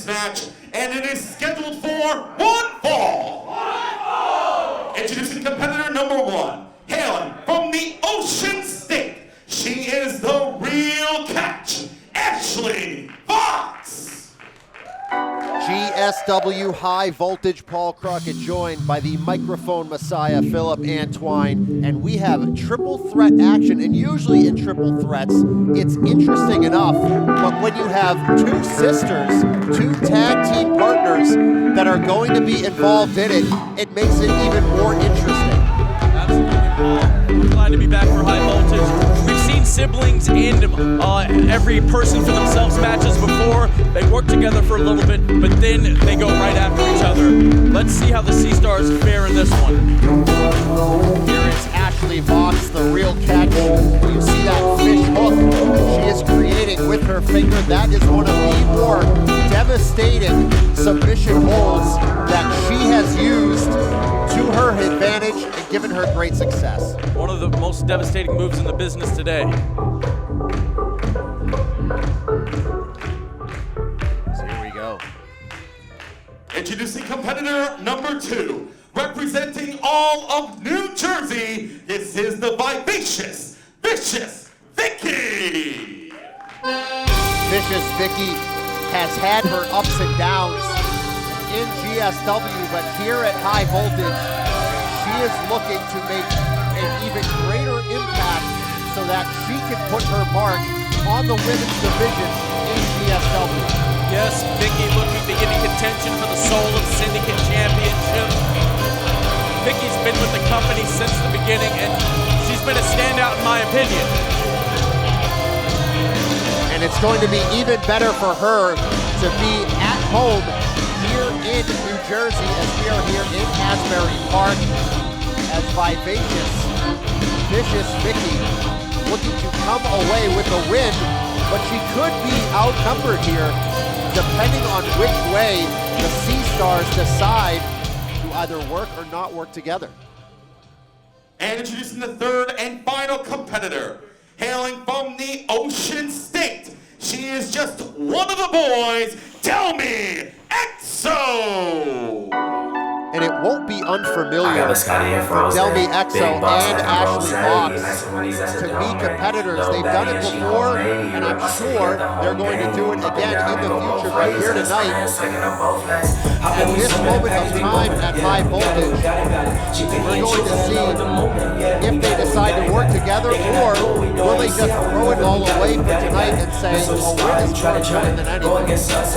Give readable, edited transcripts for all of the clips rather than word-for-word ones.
this match, and it is scheduled for one fall. Introducing competitor number 1, hailing from the Ocean State. She is the real catch, Ashley Vox. GSW High Voltage Paul Crockett, joined by the microphone messiah Philip Antwine, and we have triple threat action. And usually in triple threats, it's interesting enough, but when you have two sisters, two tag team partners that are going to be involved in it, it makes it even more interesting. Absolutely. We're glad to be back for High Voltage. We've seen siblings and every person for themselves matches before. They work together for a little bit, but then they go right after each other. Let's see how the Sea Stars fare in this one. Here is Ashley Vox, the real catch. You see that fish hook she is creating with her finger. That is one of the more devastating submission holds that she has used to her advantage and given her great success. One of the most devastating moves in the business today. So here we go. Introducing competitor number 2, representing all of New Jersey, this is the vivacious, vicious Vicki. Vicious Vicki has had her ups and downs in GSW, but here at High Voltage, she is looking to make an even greater impact so that she can put her mark on the women's division in GSW. Yes, Vicki looking to get in contention for the Soul of Syndicate Championship. Vicki's been with the company since the beginning, and she's been a standout in my opinion. And it's going to be even better for her to be at home here in New Jersey as we are here in Asbury Park, as vivacious, vicious Vicki looking to come away with a win, but she could be outnumbered here depending on which way the Sea Stars decide to either work or not work together. And introducing the third and final competitor, hailing from the Ocean State, she is just one of the boys, Delmi Exo. And it won't be unfamiliar for Delmi Exo and Ashley Vox to be competitors. They've done it before, and I'm sure they're going to do it again in the future. But here tonight, at this moment of time at High Voltage, we're going to see if they decide to work together, or will they just throw it all away for tonight and say, oh, we're just more important than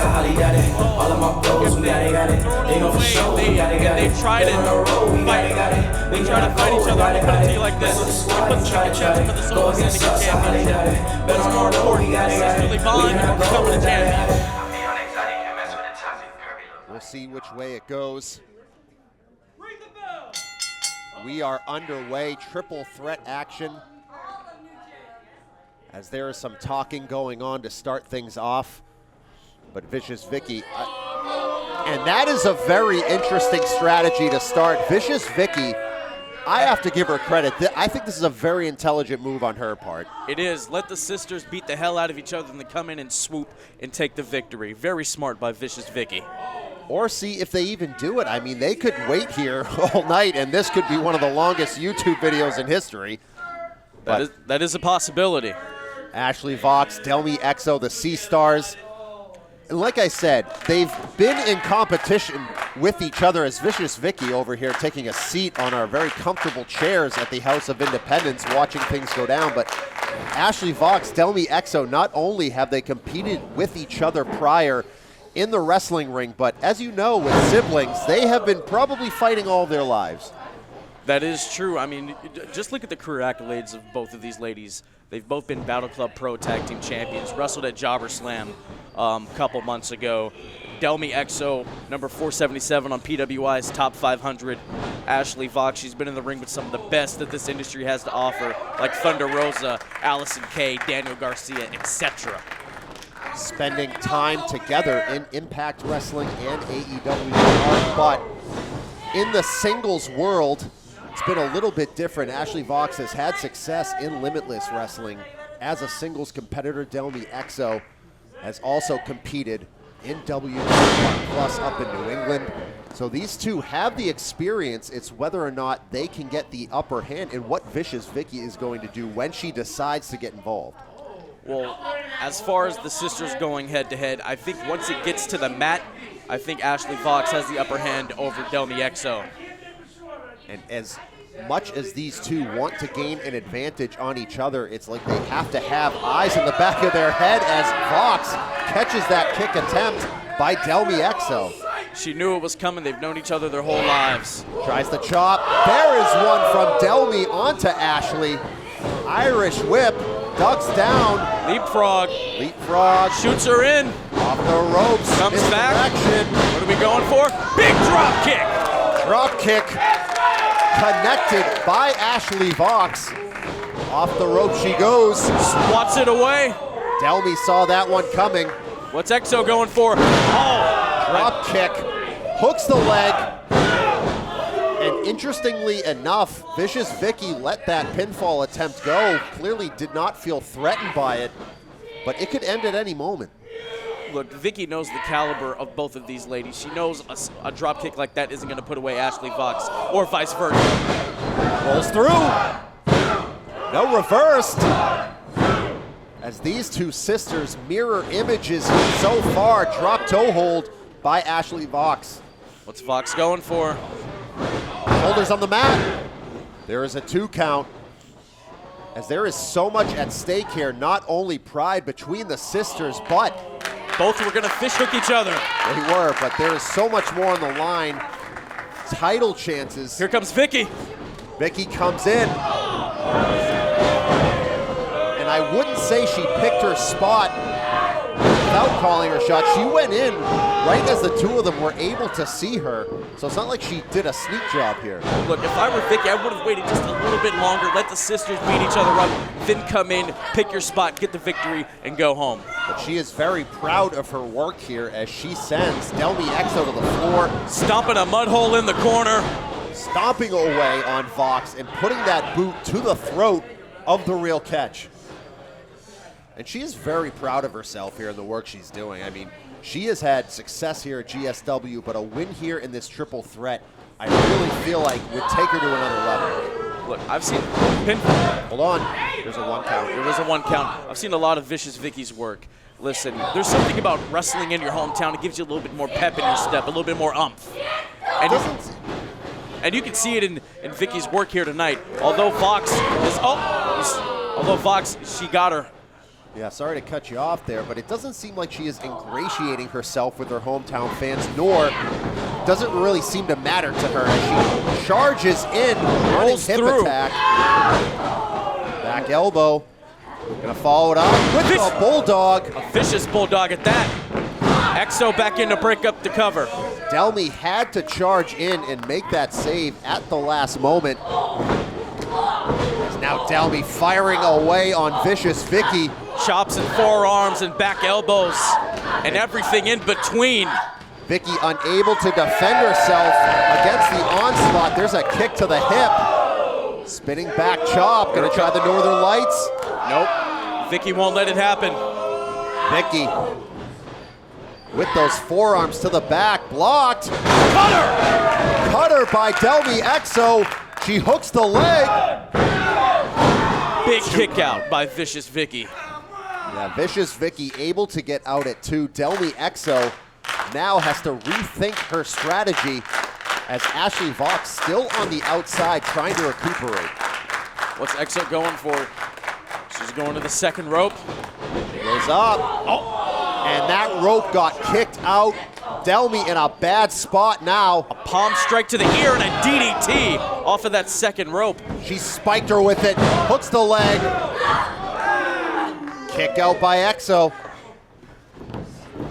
anything. They try to fight. They try to fight each other. I'll put it to you like this: we put the championship for the Soul Syndicate Championship. What's more important? Sisterly bond or becoming the champion? We'll see which way it goes. We are underway. Triple threat action. As there is some talking going on to start things off, but Vicious Vicki. And that is a very interesting strategy to start. Vicious Vicki, I have to give her credit. I think this is a very intelligent move on her part. It is. Let the sisters beat the hell out of each other and then come in and swoop and take the victory. Very smart by Vicious Vicki. Or see if they even do it. I mean, they could wait here all night, and this could be one of the longest YouTube videos in history. That is a possibility. Ashley Vox, Delmi Exo, the Sea Stars. And like I said, they've been in competition with each other, as Vicious Vicki over here taking a seat on our very comfortable chairs at the House of Independence watching things go down. But Ashley Vox, Delmi Exo, not only have they competed with each other prior in the wrestling ring, but as you know, with siblings, they have been probably fighting all their lives. That is true. I mean, just look at the career accolades of both of these ladies. They've both been Battle Club Pro Tag Team Champions, wrestled at Jobber Slam a couple months ago. Delmi Exo, number 477 on PWI's Top 500. Ashley Vox, she's been in the ring with some of the best that this industry has to offer, like Thunder Rosa, Allison Kay, Daniel Garcia, etc. Spending time together in Impact Wrestling and AEW, but in the singles world, it's been a little bit different. Ashley Vox has had success in Limitless Wrestling as a singles competitor. Delmi Exo has also competed in W1 Plus up in New England. So these two have the experience. It's whether or not they can get the upper hand and what Vicious Vicki is going to do when she decides to get involved. Well, as far as the sisters going head-to-head, I think once it gets to the mat, I think Ashley Vox has the upper hand over Delmi Exo. And as much as these two want to gain an advantage on each other, it's like they have to have eyes in the back of their head as Vox catches that kick attempt by Delmi Exo. She knew it was coming. They've known each other their whole lives. Tries the chop. There is one from Delmi onto Ashley. Irish whip. Ducks down. Leapfrog. Leapfrog. Shoots her in. Off the ropes. Comes back. What are we going for? Big drop kick. Drop kick. Connected by Ashley Vox. Off the rope she goes. Swats it away. Delmi saw that one coming. What's Exo going for? Oh! Drop kick. Hooks the leg. And interestingly enough, Vicious Vicki let that pinfall attempt go. Clearly did not feel threatened by it, but it could end at any moment. Look, Vicki knows the caliber of both of these ladies. She knows a drop kick like that isn't going to put away Ashley Vox, or vice versa. Rolls through. No, reversed. As these two sisters mirror images so far. Drop toe hold by Ashley Vox. What's Vox going for? Shoulders on the mat. There is a 2 count. As there is so much at stake here, not only pride between the sisters, but both were gonna fish hook each other. They were, but there is so much more on the line. Title chances. Here comes Vicki. Vicki comes in. And I wouldn't say she picked her spot without calling her shot. She went in right as the two of them were able to see her. So it's not like she did a sneak job here. Look, if I were Vicki, I would have waited just a little bit longer, let the sisters beat each other up, then come in, pick your spot, get the victory, and go home. But she is very proud of her work here as she sends Delmi Exo to the floor. Stomping a mud hole in the corner. Stomping away on Vox and putting that boot to the throat of the real catch. And she is very proud of herself here in the work she's doing. I mean, she has had success here at GSW, but a win here in this triple threat, I really feel like would take her to another level. Look, I've seen pin. Hold on, there's a 1 count. There was a 1 count. I've seen a lot of Vicious Vicki's work. Listen, there's something about wrestling in your hometown. It gives you a little bit more pep in your step, a little bit more umph. And you can see it in Vicki's work here tonight. Although Vox she got her. Yeah, sorry to cut you off there, but it doesn't seem like she is ingratiating herself with her hometown fans, nor does it really seem to matter to her as she charges in, rolls hip through. Attack. Back elbow. Gonna follow it up with a bulldog. A vicious bulldog at that. Exo back in to break up the cover. Delmi had to charge in and make that save at the last moment. Now Delmi firing away on Vicious Vicki. Chops and forearms and back elbows and everything in between. Vicki unable to defend herself against the onslaught. There's a kick to the hip. Spinning back chop. Gonna try the Northern Lights. Nope. Vicki won't let it happen. Vicki with those forearms to the back. Blocked. Cutter! Cutter by Delmi Exo. She hooks the leg. Big kick out by Vicious Vicki. Yeah, Vicious Vicki able to get out at 2. Delmi Exo now has to rethink her strategy as Ashley Vox still on the outside trying to recuperate. What's Exo going for? She's going to the second rope. She goes up. Oh. And that rope got kicked out. Delmi in a bad spot now. A palm strike to the ear and a DDT off of that second rope. She spiked her with it, hooks the leg. Kick out by Exo.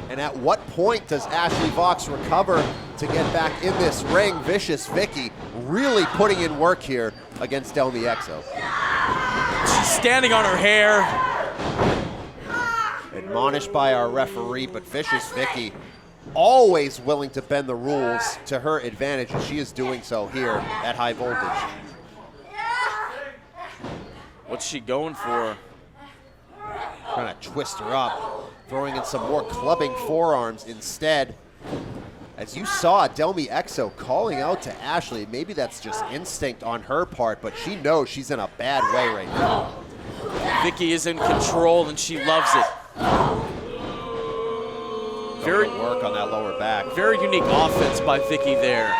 And at what point does Ashley Vox recover to get back in this ring? Vicious Vicki really putting in work here against Delmi Exo. She's standing on her hair. Admonished by our referee, but Vicious Vicki always willing to bend the rules to her advantage, and she is doing so here at High Voltage. What's she going for? Trying to twist her up. throwing in some more clubbing forearms instead. As you saw, Delmi Exo calling out to Ashley. Maybe that's just instinct on her part, but she knows she's in a bad way right now. Vicki is in control and she loves it. Very work on that lower back. Very unique offense by Vicki there.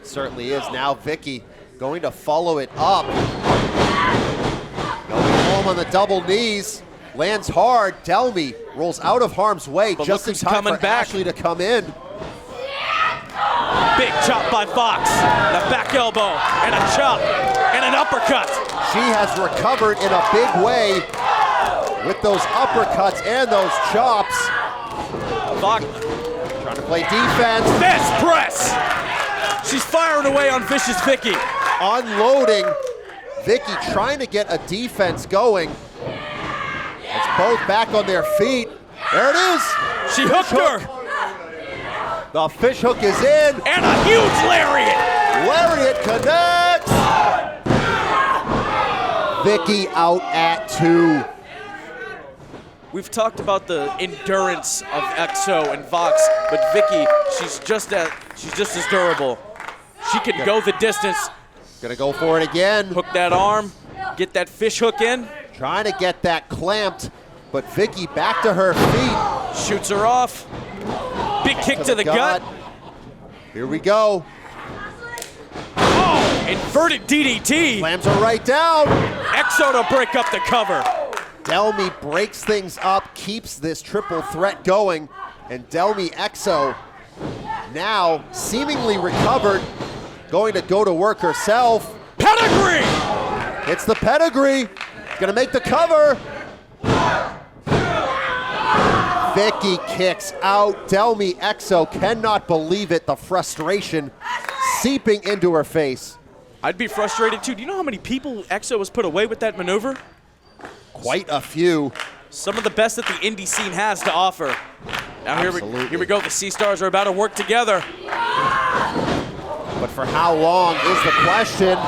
Certainly is. Now Vicki going to follow it up. Going home on the double knees. Lands hard. Delmi rolls out of harm's way, But just in time for Ashley to come in. Big chop by Vox. The back elbow and a chop and an uppercut. She has recovered in a big way with those uppercuts and those chops. Vox trying to play defense. Fist press. She's firing away on Vicious Vicki. Unloading. Vicki trying to get a defense going. It's both back on their feet. There it is. She hooked her. The fish hook is in. And a huge lariat. Lariat connects. Vicki out at 2. We've talked about the endurance of Exo and Vox, but Vicki, she's just as durable. She can go the distance. Gonna go for it again. Hook that arm, get that fish hook in. Trying to get that clamped, but Vicki back to her feet. Shoots her off. Big kick to the gut. Here we go. Oh, inverted DDT. Slams her right down. Exo to break up the cover. Delmi breaks things up, keeps this triple threat going, and Delmi Exo now seemingly recovered, going to go to work herself. Pedigree! It's the pedigree. Gonna make the cover. Vicki kicks out. Delmi Exo cannot believe it. The frustration seeping into her face. I'd be frustrated too. Do you know how many people Exo has put away with that maneuver? Quite a few. Some of the best that the indie scene has to offer. Now here we go. The Sea Stars are about to work together. But for how long is the question?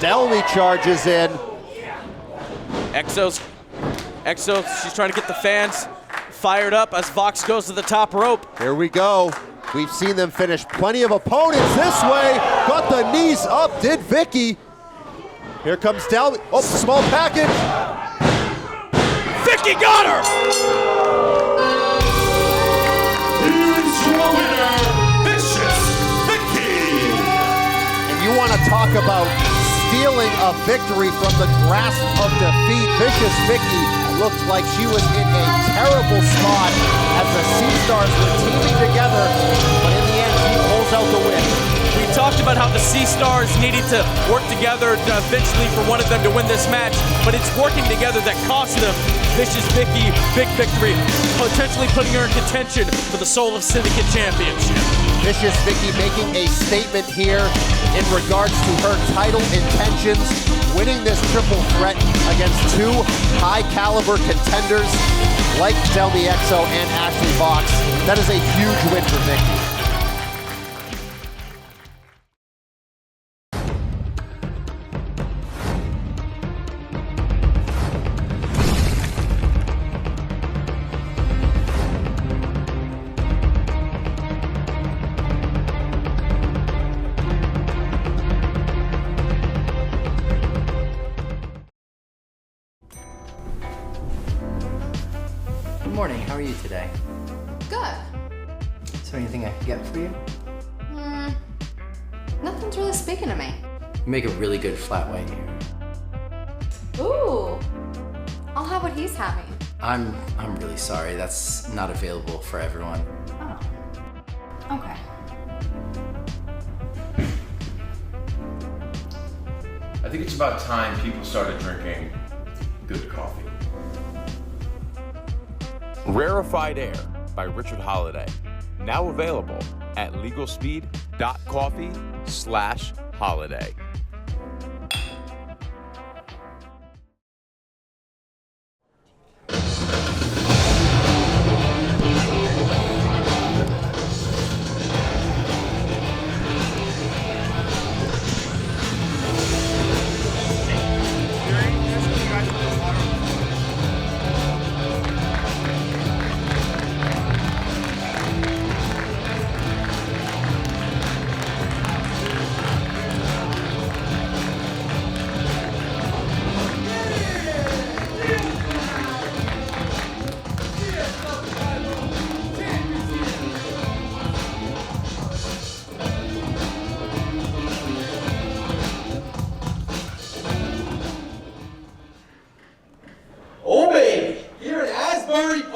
Delmi charges in. Exo, she's trying to get the fans fired up as Vox goes to the top rope. Here we go. We've seen them finish plenty of opponents this way. Got the knees up, did Vicki. Here comes Delmi. Oh, small package. Vicki got her! Here's your winner, Vicious Vicki. And you want to talk about stealing a victory from the grasp of defeat. Vicious Vicki looked like she was in a terrible spot as the Sea Stars were teaming together, but in the end, she pulls out the win. We talked about how the Sea Stars needed to work together eventually for one of them to win this match, but it's working together that cost them. Vicious Vicki, big victory, potentially putting her in contention for the Soul of Syndicate Championship. Vicious Vicki making a statement here in regards to her title intentions, winning this triple threat against 2 high-caliber contenders like Delmi Exo and Ashley Vox. That is a huge win for Vicki. Good morning, how are you today? Good. Is there anything I can get for you? Nothing's really speaking to me. You make a really good flat white here. Ooh. I'll have what he's having. I'm really sorry, that's not available for everyone. Oh. Okay. I think it's about time people started drinking good coffee. Rarefied Air by Richard Holiday. Now available at legalspeed.coffee/holiday.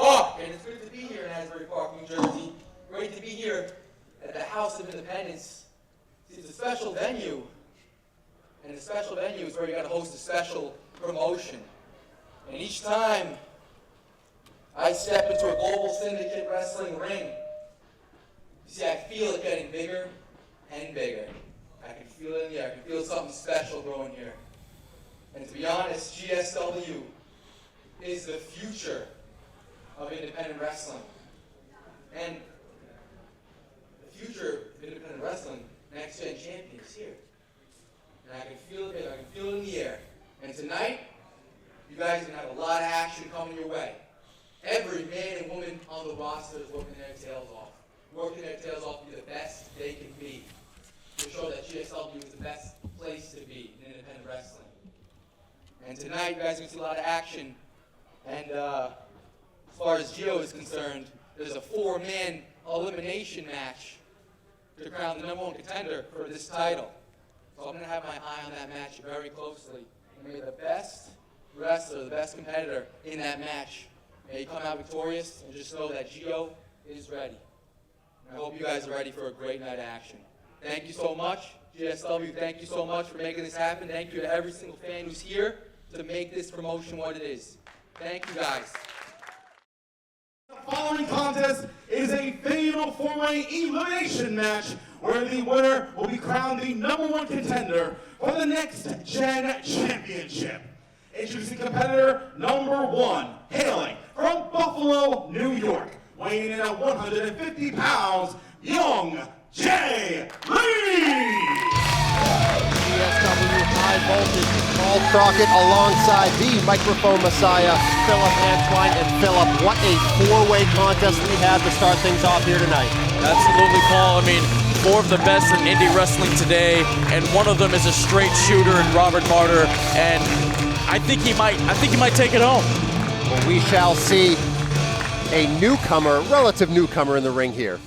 Park, and it's good to be here in Asbury Park, New Jersey. Great to be here at the House of Independence. It's a special venue, and a special venue is where you got to host a special promotion. And each time I step into a global syndicate wrestling ring, you see, I feel it getting bigger and bigger. I can feel it in the air. I can feel something special growing here. And to be honest, GSW is the future of independent wrestling. And the future of independent wrestling, Next Gen Champion is here. And I can feel it, I can feel it in the air. And tonight, you guys are going to have a lot of action coming your way. Every man and woman on the roster is working their tails off. Working their tails off to be the best they can be. To show that GSW is the best place to be in independent wrestling. And tonight, you guys are going to see a lot of action. And as far as Gio is concerned, there's a 4-man elimination match to crown the #1 contender for this title. So I'm going to have my eye on that match very closely. And may the best wrestler, the best competitor in that match, may he come out victorious, and just know that Gio is ready. And I hope you guys are ready for a great night of action. Thank you so much, GSW. Thank you so much for making this happen. Thank you to every single fan who's here to make this promotion what it is. Thank you, guys. The following contest is a fatal 4-way elimination match where the winner will be crowned the #1 contender for the Next Gen Championship. Introducing competitor #1, hailing from Buffalo, New York, weighing in at 150 pounds, Myung J. Lee! GSW High Voltage, Paul Crockett alongside the microphone messiah, Philip Antoine. And Philip, what a 4-way contest we have to start things off here tonight. Absolutely, Paul. I mean, 4 of the best in indie wrestling today, and one of them is a straight shooter in Robert Martyr, and I think he might take it home. Well, we shall see a newcomer, relative newcomer in the ring here.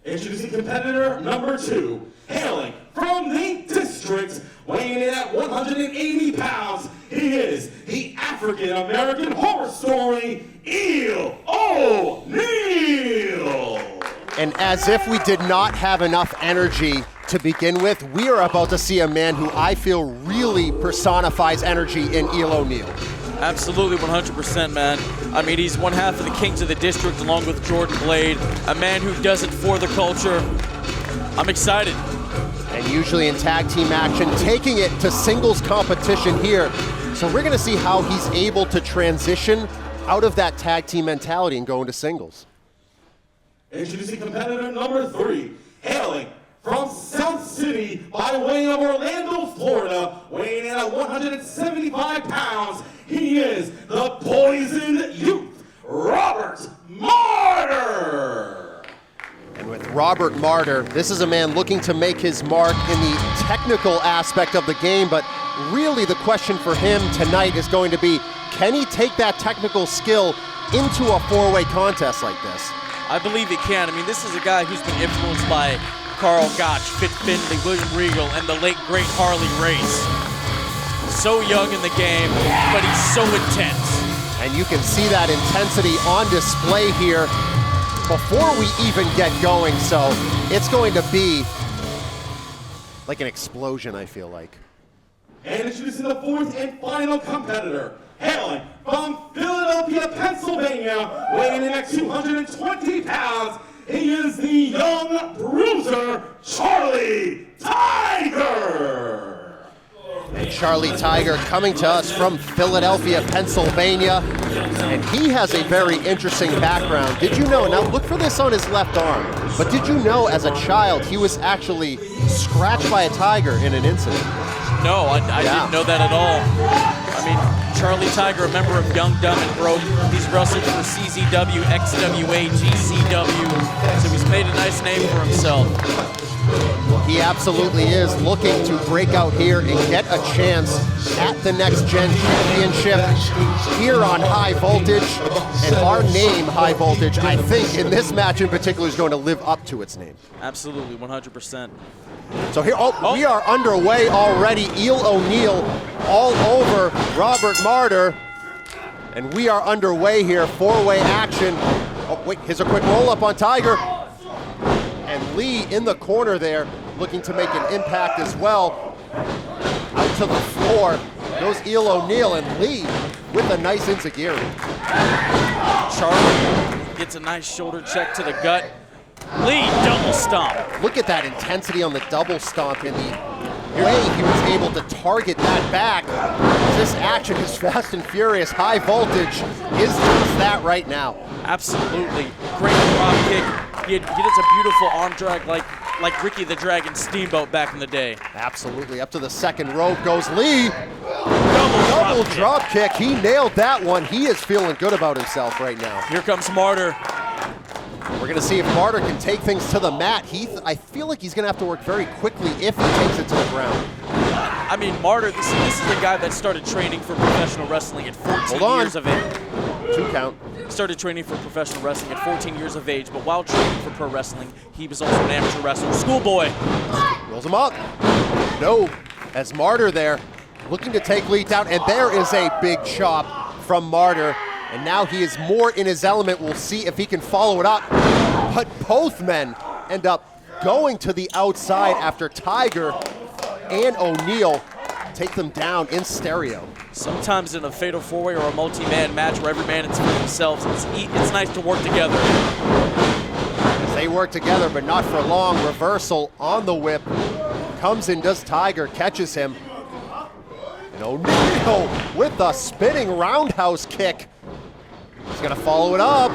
Introducing competitor #2, hailing from the district, weighing in at 180 pounds, he is the African-American horror story, Oneal. And as if we did not have enough energy to begin with, we are about to see a man who I feel really personifies energy in Oneal. Absolutely, 100%, man. I mean, he's one half of the Kings of the District along with Jordan Blade, a man who does it for the culture. I'm excited. And usually in tag team action, taking it to singles competition here. So we're gonna see how he's able to transition out of that tag team mentality and go into singles. Introducing competitor #3, hailing from South City by way of Orlando, Florida, weighing in at 175 pounds, he is the Poisoned Youth, Robert Martyr! And with Robert Martyr, this is a man looking to make his mark in the technical aspect of the game, but really the question for him tonight is going to be, can he take that technical skill into a 4-way contest like this? I believe he can. I mean, this is a guy who's been influenced by Carl Gotch, Fit Finley, William Regal, and the late, great Harley Race. So young in the game, but he's so intense. And you can see that intensity on display here before we even get going, so it's going to be like an explosion, I feel like. And introducing the 4th and final competitor, hailing from Philadelphia, Pennsylvania, weighing in at 220 pounds, he is the young bruiser, Charlie Tiger! And Charlie Tiger coming to us from Philadelphia, Pennsylvania, and he has a very interesting background. Did you know, now look for this on his left arm, but did you know as a child he was actually scratched by a tiger in an incident? No, I didn't know that at all. I mean, Charlie Tiger, a member of Young, Dumb, and Broke. He's wrestled for CZW, XWA, GCW, so he's made a nice name for himself. He absolutely is looking to break out here and get a chance at the Next Gen Championship here on High Voltage. And our name, High Voltage, I think in this match in particular is going to live up to its name. Absolutely, 100%. So here, we are underway already. Oneal all over Robert Martyr. And we are underway here, four-way action. Oh, wait, here's a quick roll-up on Tiger. And Lee in the corner there, looking to make an impact as well. Out to the floor goes Eel O'Neal, and Lee with a nice enziguri. Charlie gets a nice shoulder check to the gut. Lee double stomp. Look at that intensity on the double stomp and the way he was able to target that back. This action is fast and furious. High Voltage is just that right now. Absolutely. Great drop kick. He does a beautiful arm drag like Ricky the Dragon Steamboat back in the day. Absolutely. Up to the second rope goes Lee. Double drop kick. He nailed that one. He is feeling good about himself right now. Here comes Martyr. We're going to see if Martyr can take things to the mat. I feel like he's going to have to work very quickly if he takes it to the ground. I mean, Martyr, this is a guy that started training for professional wrestling at 14 years of age. 2 count. Started training for professional wrestling at 14 years of age, but while training for pro wrestling, he was also an amateur wrestler. Schoolboy. Rolls him up. No, as Martyr there, looking to take Lee down, and there is a big chop from Martyr. And now he is more in his element. We'll see if he can follow it up. But both men end up going to the outside after Tiger and O'Neal take them down in stereo. Sometimes in a fatal four-way or a multi-man match where every man is for themselves, it's nice to work together. As they work together, but not for long. Reversal on the whip. Comes in, does Tiger, catches him. And O'Neal with the spinning roundhouse kick. He's gonna follow it up.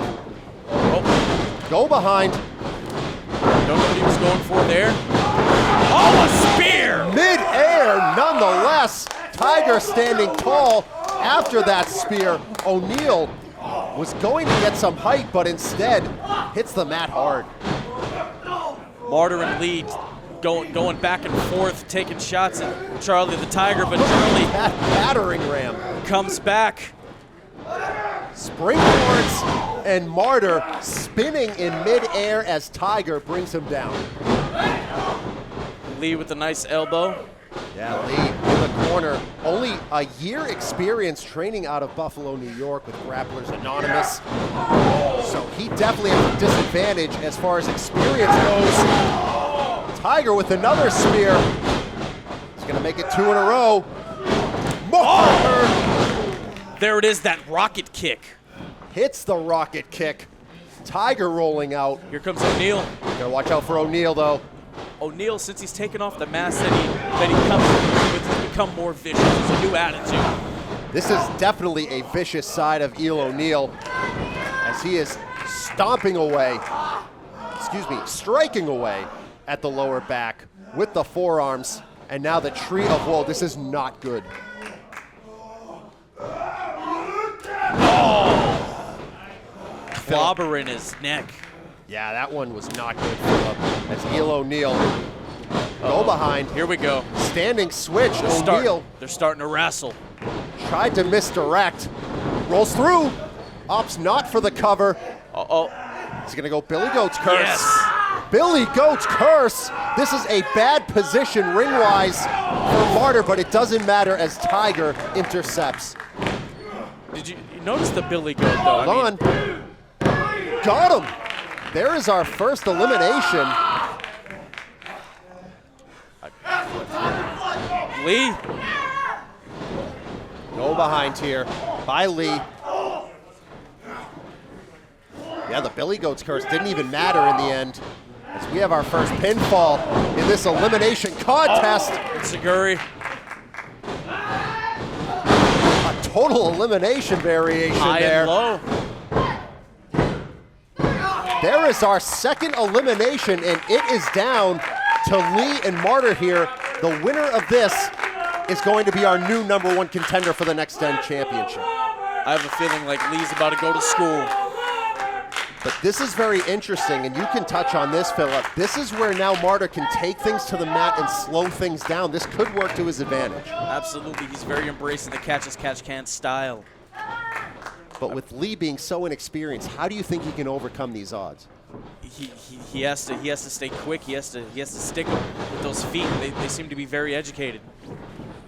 Oh, go behind. Don't know what he was going for there. Oh, a spear! Mid-air, nonetheless. Tiger standing tall after that spear. O'Neal was going to get some height, but instead hits the mat hard. Martyr and Lee going back and forth, taking shots at Charlie the Tiger, but Charlie, that battering ram, comes back. Springboards and Martyr spinning in mid-air as Tiger brings him down. Lee with a nice elbow. Yeah, Lee in the corner. Only a year experience training out of Buffalo, New York with Grapplers Anonymous. So he definitely has a disadvantage as far as experience goes. Tiger with another spear. He's gonna make it 2 in a row. Martyr! There it is, that rocket kick. Hits the rocket kick. Tiger rolling out. Here comes O'Neal. Gotta watch out for O'Neal though. O'Neal, since he's taken off the mask that he comes with, has become more vicious. It's a new attitude. This is definitely a vicious side of Eel O'Neal as he is stomping away, striking away at the lower back with the forearms. And now the tree of woe. This is not good. Oh! Clobber in his neck. Yeah, that one was not good, Philip. That's Eel O'Neal. Go behind. Here we go. Standing switch, O'Neal. They're starting to wrestle. Tried to misdirect. Rolls through. Opts not for the cover. Uh-oh. He's going to go Billy Goat's curse. Yes. Billy Goat's curse. This is a bad position ring-wise for Martyr, but it doesn't matter as Tiger intercepts. Did you notice the Billy Goat, though? Hold on. Got him. There is our first elimination. Lee. Go behind here by Lee. Yeah, the Billy Goat's curse didn't even matter in the end, as we have our first pinfall in this elimination contest. Enziguri. A total elimination variation High there. and low. There is our second elimination, and it is down to Lee and Martyr here. The winner of this is going to be our new #1 contender for the next 10 championship. I have a feeling like Lee's about to go to school. But this is very interesting, and you can touch on this, Philip. This is where now Martyr can take things to the mat and slow things down. This could work to his advantage. Absolutely. He's very embracing the catch-as-catch-can style. But with Lee being so inexperienced, how do you think he can overcome these odds? He has to stay quick. He has to stick with those feet. They seem to be very educated.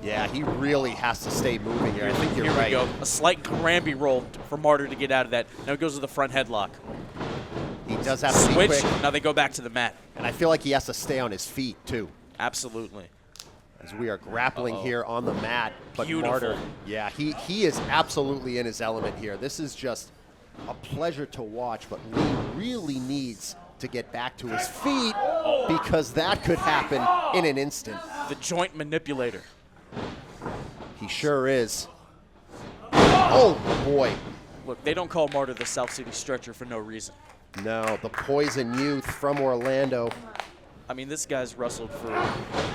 Yeah, he really has to stay moving here. I think you're right. Here we go. A slight Granby roll for Martyr to get out of that. Now he goes to the front headlock. He does have to be switch. quick. Now they go back to the mat. And I feel like he has to stay on his feet, too. Absolutely. As we are grappling here on the mat. But Beautiful. Martyr, yeah, he is absolutely in his element here. This is just a pleasure to watch, but Lee really needs to get back to his feet because that could happen in an instant. The joint manipulator. He sure is. Oh, boy. Look, they don't call Martyr the South City Stretcher for no reason. No, the Poison Youth from Orlando. I mean, this guy's wrestled for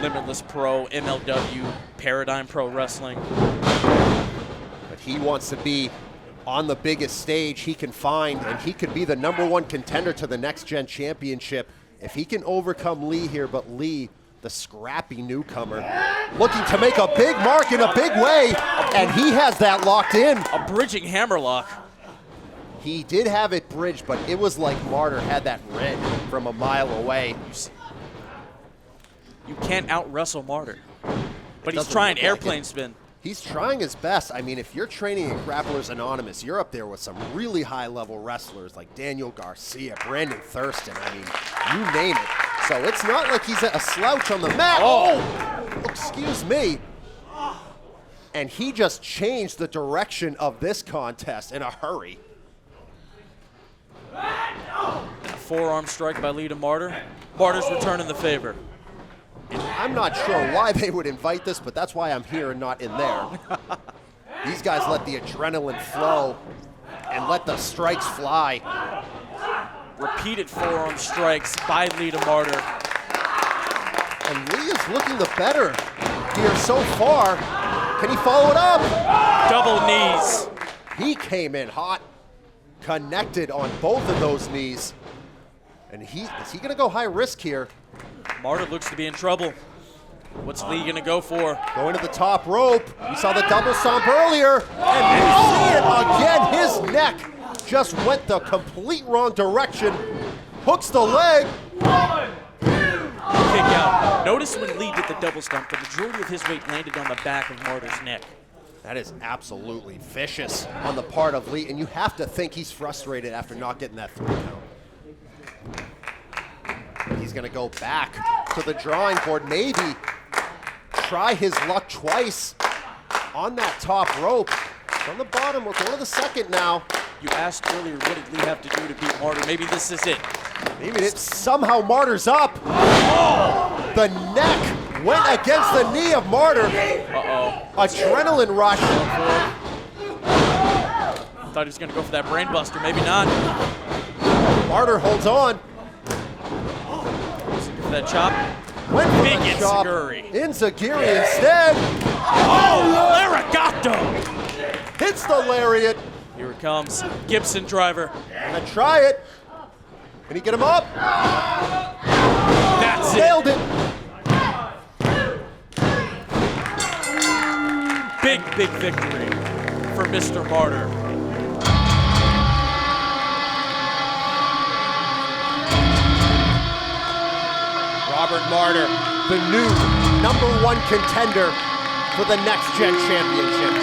Limitless Pro, MLW, Paradigm Pro Wrestling. But he wants to be on the biggest stage he can find, and he could be the #1 contender to the Next Gen Championship if he can overcome Lee here. But Lee, the scrappy newcomer, looking to make a big mark in a big way, and he has that locked in. A bridging hammerlock. He did have it bridged, but it was like Martyr had that read from a mile away. You can't out-wrestle Martyr. But he's Doesn't trying look like airplane it. spin. He's trying his best. I mean, if you're training in Grapplers Anonymous, you're up there with some really high-level wrestlers like Daniel Garcia, Brandon Thurston. I mean, you name it. So it's not like he's a slouch on the mat. Oh, excuse me. And he just changed the direction of this contest in a hurry. A forearm strike by Lee to Martyr. Martyr's returning the favor. I'm not sure why they would invite this, but that's why I'm here and not in there. These guys let the adrenaline flow and let the strikes fly. Repeated forearm strikes by Lee to Martyr. And Lee is looking the better here so far. Can he follow it up? Double knees. He came in hot, connected on both of those knees. And is he going to go high risk here? Martyr looks to be in trouble. What's Lee going to go for? Going to the top rope. We saw the double stomp earlier. And we see it again. His neck just went the complete wrong direction. Hooks the leg. Kick out. Notice when Lee did the double stomp, the majority of his weight landed on the back of Martyr's neck. That is absolutely vicious on the part of Lee. And you have to think he's frustrated after not getting that 3 count. He's going to go back to the drawing board, maybe try his luck twice on that top rope. From the bottom, we're going to the second now. You asked earlier, what did Lee have to do to beat Martyr? Maybe this is it. Maybe it's somehow Martyr's up. Oh! The neck went against the knee of Martyr. Uh-oh. Adrenaline rush. Thought he was going to go for that brain buster. Maybe not. Martyr holds on. For that chop. Went for Big the chop. Enziguri. Enziguri instead. Oh, Larigato. Hits the lariat. Here it comes. Gibson driver. Gonna try it. Can he get him up? That's Nailed it. Big victory for Mr. Martyr. Robert Martyr, the new #1 contender for the Next Gen Championship.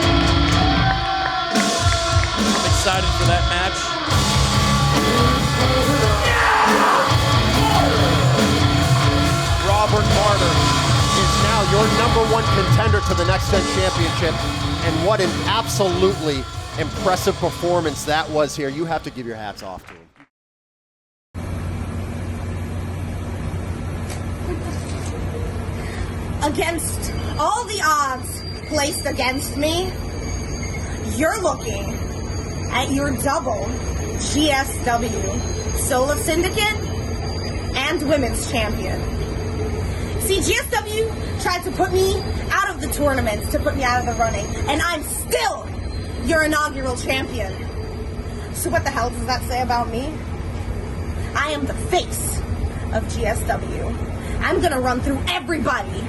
I'm excited for that match. Robert Martyr is now your #1 contender to the Next Gen Championship. And what an absolutely impressive performance that was here. You have to give your hats off to him. Against all the odds placed against me, you're looking at your double GSW Solo Syndicate and Women's Champion. See, GSW tried to put me out of the tournaments, to put me out of the running, and I'm still your inaugural champion. So what the hell does that say about me? I am the face of GSW. I'm gonna run through everybody,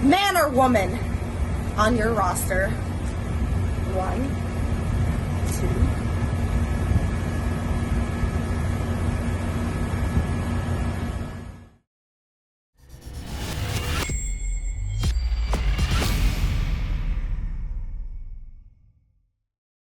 man or woman, on your roster. 1,